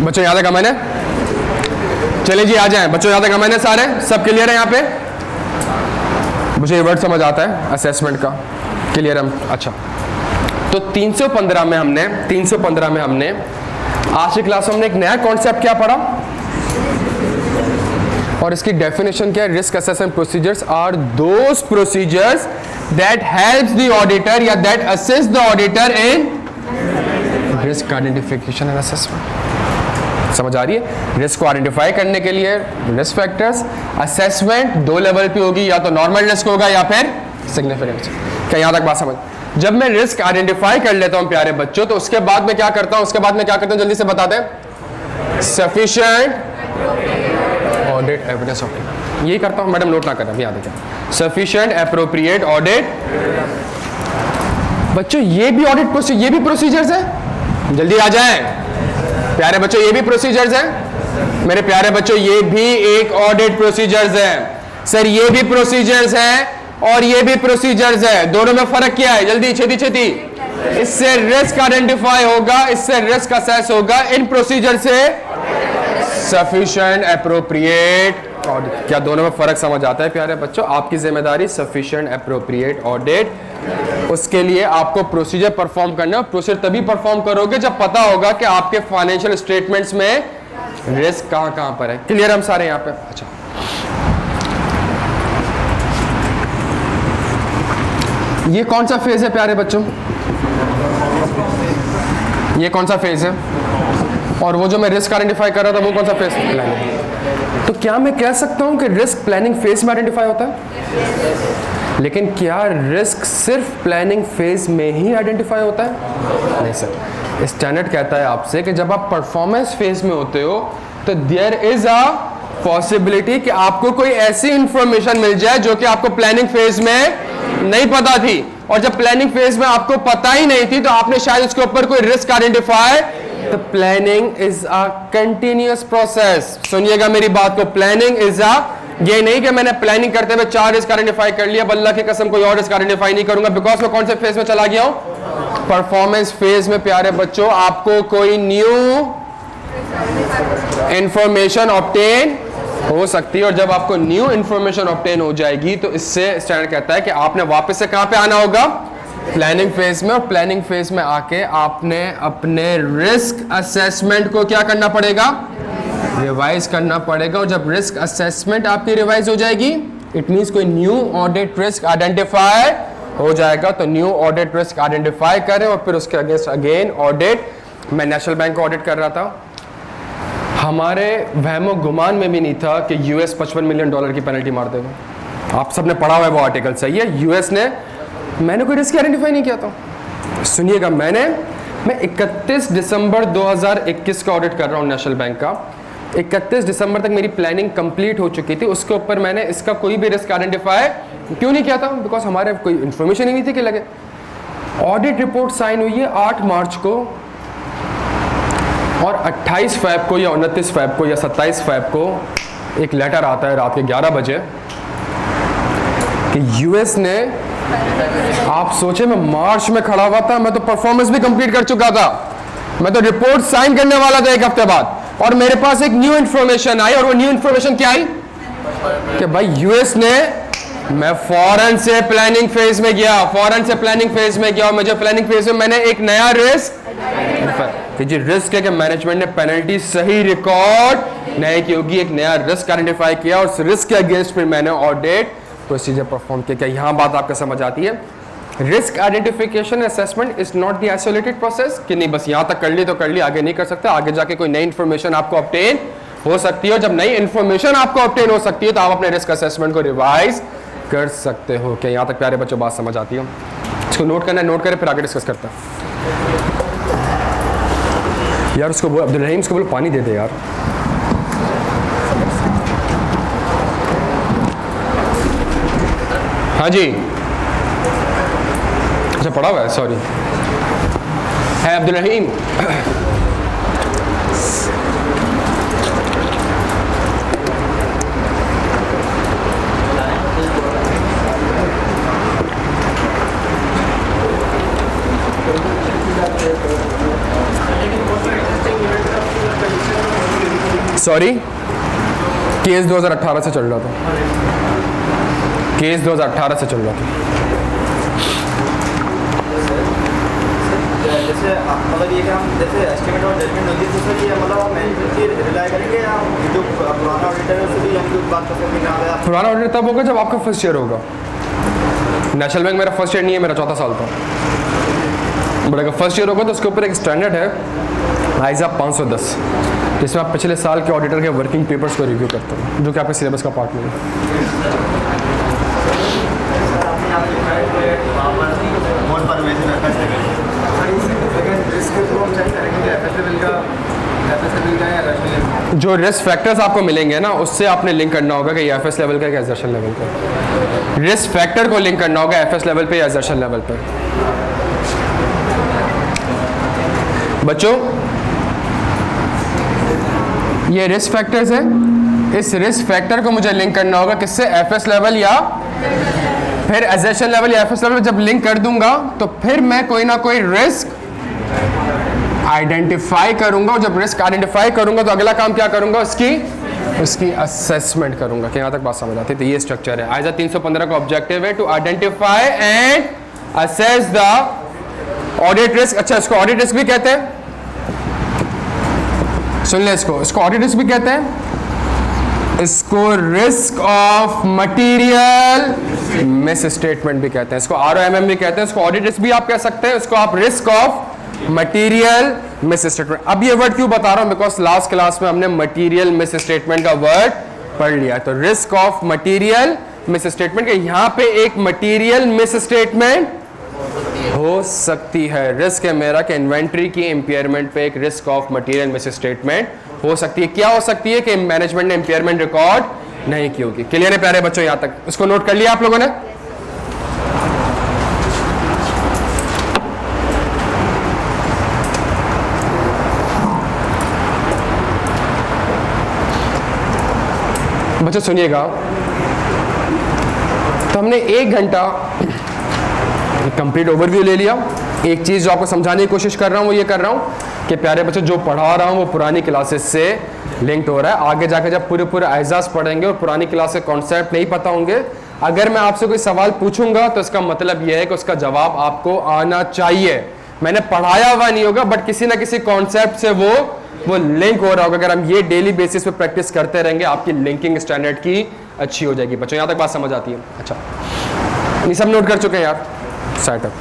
बच्चों याद है मैंने? चलिए जी आ जाएं बच्चों, याद है मैंने? सारे सब क्लियर है यहाँ पे? मुझे ये वर्ड समझ आता है असेसमेंट का, क्लियर है? अच्छा, तो 315 में हमने आज की क्लास में हमने एक नया कॉन्सेप्ट क्या पढ़ा, और इसकी डेफिनेशन क्या है? Risk assessment procedures are those procedures that helps the auditor या that assist the auditor in risk identification and assessment. समझ आ रही है? रिस्क को आइडेंटिफाई करने के लिए रिस्क फैक्टर्स, असेसमेंट 2 लेवल पे होगी, या तो नॉर्मल रिस्क होगा या फिर सिग्निफिकेंट। क्या यहाँ तक बात समझ? जब मैं रिस्क आइडेंटिफाई कर लेता हूँ प्यारे बच्चों, तो उसके बाद में क्या करता हूँ? जल्दी से बता दें। सफिशिएंट ऑडिट एविडेंस ऑफ, यही करता हूँ मैडम, नोट ना करें, याद है? Sufficient appropriate audit. बच्चों ये भी ऑडिट प्रोसीजर, ये भी प्रोसीजर्स है, जल्दी आ जाएं प्यारे बच्चों, ये भी प्रोसीजर्स है मेरे प्यारे बच्चों, ये भी एक ऑडिट प्रोसीजर्स है। सर ये भी प्रोसीजर्स है और ये भी प्रोसीजर्स है, दोनों में फर्क क्या है? जल्दी छेती। इससे रिस्क आइडेंटिफाई होगा, इससे रिस्क असेस होगा, इन प्रोसीजर से सफिशिएंट एप्रोप्रिएट ऑडिट। क्या दोनों में फ़र्क समझ आता है प्यारे बच्चों? आपकी जिम्मेदारी सफिशिएंट एप्रोप्रिएट ऑडिट, उसके लिए आपको प्रोसीजर परफॉर्म करना है। प्रोसीजर तभी परफॉर्म करोगे जब पता होगा कि आपके फाइनेंशियल स्टेटमेंट्स में रिस्क कहाँ कहाँ पर है। क्लियर हम सारे यहाँ पे? अच्छा, ये कौन सा फेज है प्यारे बच्चों? ये कौन सा फेज है? और वो जो मैं रिस्क आइडेंटिफाई कर रहा था वो कौन सा फेज? प्लानिंग। तो क्या मैं कह सकता हूं कि रिस्क प्लानिंग फेज में आइडेंटिफाई होता है? लेकिन क्या रिस्क सिर्फ प्लानिंग फेज में ही आइडेंटिफाई होता है? नहीं सर। स्टैंडर्ड कहता है आपसे कि जब आप परफॉर्मेंस फेज में होते हो तो देयर इज अ पॉसिबिलिटी कि आपको कोई ऐसी इंफॉर्मेशन मिल जाए जो कि आपको प्लानिंग फेज में नहीं पता थी, और जब प्लानिंग फेज में आपको पता ही नहीं थी तो आपने शायद उसके ऊपर कोई रिस्क आइडेंटिफाई। तो planning is a continuous process. सुनिएगा मेरी बात को, प्लानिंग इज अ, ये नहीं कि मैंने प्लानिंग करते हुए 4 रिस्क आइडेंटिफाई कर लिया, अल्लाह की कसम कोई और रिस्क आइडेंटिफाई नहीं करूंगा, बिकॉज मैं कौन से फेज में चला गया हूं? परफॉर्मेंस फेज में। प्यारे बच्चों, आपको कोई न्यू इंफॉर्मेशन ऑब्टेन हो सकती है, और जब आपको न्यू इंफॉर्मेशन ऑब्टेन हो जाएगी तो इससे स्टैंडर्ड कहता है कि आपने वापस से कहां पे आना होगा? प्लानिंग फेज में। और प्लानिंग फेज में आके आपने अपने रिस्क असेसमेंट को क्या करना पड़ेगा? रिवाइज करना पड़ेगा। और जब रिस्क असेसमेंट आपकी रिवाइज हो जाएगी, इट मींस कोई न्यू ऑडिट रिस्क आइडेंटिफाई हो जाएगा। तो न्यू ऑडिट रिस्क आइडेंटिफाई करें और फिर उसके अगेंस्ट अगेन ऑडिट। मैं नेशनल बैंक को ऑडिट कर रहा था, हमारे वहमो गुमान में भी नहीं था कि यूएस $55 मिलियन की पेनल्टी मार देगा। आप सबने पढ़ा हुआ है वो आर्टिकल, सही है? यूएस ने, मैंने कोई रिस्क आइडेंटिफाई नहीं किया था। सुनिएगा, मैं 31 दिसंबर 2021 का ऑडिट कर रहा हूँ नेशनल बैंक का। 31 दिसंबर तक मेरी प्लानिंग कंप्लीट हो चुकी थी, उसके ऊपर मैंने इसका कोई भी रिस्क आइडेंटिफाई क्यों नहीं किया था? बिकॉज हमारे कोई इन्फॉर्मेशन ही नहीं थी कि लगे। ऑडिट रिपोर्ट साइन हुई है 8 मार्च को, और 28 फ़रवरी को या 29 फ़रवरी को या 27 फ़रवरी को एक लेटर आता है रात के 11 बजे कि यूएस ने, आप सोचे मैं मार्च में खड़ा हुआ था, मैं तो परफॉर्मेंस भी कंप्लीट कर चुका था, मैं तो रिपोर्ट साइन करने वाला था 1 हफ्ते बाद, और मेरे पास एक न्यू इन्फॉर्मेशन आई। और वो न्यू इन्फॉर्मेशन क्या आई? कि भाई यूएस ने, मैं फौरन से प्लानिंग फेज में गया, और मुझे प्लानिंग फेज में मैंने एक नया रिस्क कि जी रिस्क है कि मैनेजमेंट ने पेनल्टी सही रिकॉर्ड नहीं की होगी, एक नया रिस्क आइडेंटिफाई किया और उस रिस्क के अगेंस्ट फिर मैंने ऑडिट प्रोसीजर परफॉर्म किया। क्या यहाँ बात आपको समझ आती है? Risk identification assessment is not the isolated process कि नहीं बस यहाँ तक कर ली तो कर ली, आगे नहीं कर सकते, आगे जाके कोई नई इन्फॉर्मेशन आपको ऑब्टेन हो सकती है। जब नई इन्फॉर्मेशन आपको ऑब्टेन हो सकती है तो आप अपने रिस्क असेसमेंट को रिवाइज कर सकते हो। क्या यहाँ तक प्यारे बच्चों बात समझ आती है? इसको नोट करना है, नोट करें, फिर आगे डिस्कस करते हैं। यार उसको बोल, अब्दुल रहीम, उसको बोलो पानी दे दे यार। हाँ जी, अच्छा पढ़ा हुआ है, सॉरी, है अब्दुल रहीम। सॉरी, केस 2018 से चल रहा था, केस 2018 से चल रहा था। जैसे मतलब ये कि हम जैसे एस्टिमेट और जजमेंट होती है तो सर ये मतलब हम मैनेजमेंट की रिलाई करेंगे या जो पुराना ऑडिटर है उससे भी हम कुछ बात कर सकते हैं? कहाँ पे पुराना ऑडिटर तब होगा जब आपका फर्स्ट ईयर होगा। नेशनल बैंक मेरा फर्स्ट ईयर नहीं है, मेरा 4था साल था, बट अगर फर्स्ट ईयर होगा तो उसके ऊपर एक स्टैंडर्ड है आइजा 510, जिसमें आप पिछले साल के ऑडिटर के वर्किंग पेपर्स को रिव्यू करते हो, जो कि आपके सिलेबस का पार्ट नहीं है। जो रिस्क फैक्टर्स आपको मिलेंगे ना, उससे आपने लिंक करना होगा कि ये एफएस लेवल का या एजर्शन लेवल का। रिस्क फैक्टर को लिंक करना होगा एफएस लेवल पे या एजर्शन लेवल पे। बच्चों ये रिस्क फैक्टर्स है, इस रिस्क फैक्टर को मुझे लिंक करना होगा किससे? एफएस लेवल या फिर एजर्शन लेवल या एफएस लेवल। जब लिंक कर दूंगा तो फिर मैं कोई ना कोई रिस्क आइडेंटिफाई करूंगा, और जब रिस्क आइडेंटिफाई करूंगा तो अगला काम क्या करूंगा? उसकी उसकी असेसमेंट करूंगा कि यहाँ तक बात समझ आती है। तो ये स्ट्रक्चर है। आइजा 315 का ऑब्जेक्टिव है to identify and assess the audit risk. अच्छा, इसको ऑडिट रिस्क भी कहते हैं, सुन ले इसको ऑडिट रिस्क भी कहते हैं, इसको risk of material miss statement भी कहते हैं, इसको ROMM भी कहते हैं, इसको ऑडिट रिस्क भी आप कह सकते हैं, इसको आप risk of material miss statement. अब ये वर्ड क्यों बता रहा हूं, बिकॉज लास्ट क्लास में हमने मटीरियल मिस स्टेटमेंट का वर्ड पढ़ लिया। तो risk of material miss statement के यहां पे एक मटीरियल मिस स्टेटमेंट हो सकती है। रिस्क है मेरा कि इन्वेंट्री की इंपेयरमेंट पे एक risk of material miss statement हो सकती है। क्या हो सकती है कि मैनेजमेंट ने इंपेयरमेंट रिकॉर्ड नहीं की होगी। क्लियर है प्यारे बच्चों, यहां तक इसको नोट कर लिया आप लोगों ने। बच्चों सुनिएगा, तो हमने 1 घंटा कंप्लीट ओवरव्यू ले लिया। एक चीज़ जो आपको समझाने की कोशिश कर रहा हूँ वो ये कर रहा हूँ कि प्यारे बच्चों जो पढ़ा रहा हूँ वो पुरानी क्लासेस से लिंक्ड हो रहा है। आगे जाके जब पूरे एजाज पढ़ेंगे और पुरानी क्लास के कॉन्सेप्ट नहीं पता होंगे, अगर मैं आपसे कोई सवाल पूछूंगा तो इसका मतलब यह है कि उसका जवाब आपको आना चाहिए। मैंने पढ़ाया हुआ नहीं होगा बट किसी ना किसी कॉन्सेप्ट से वो लिंक हो रहा होगा। अगर हम ये डेली बेसिस पे प्रैक्टिस करते रहेंगे, आपकी लिंकिंग स्टैंडर्ड की अच्छी हो जाएगी। बच्चों यहाँ तक बात समझ आती है? अच्छा, ये सब नोट कर चुके हैं यार, सेटअप।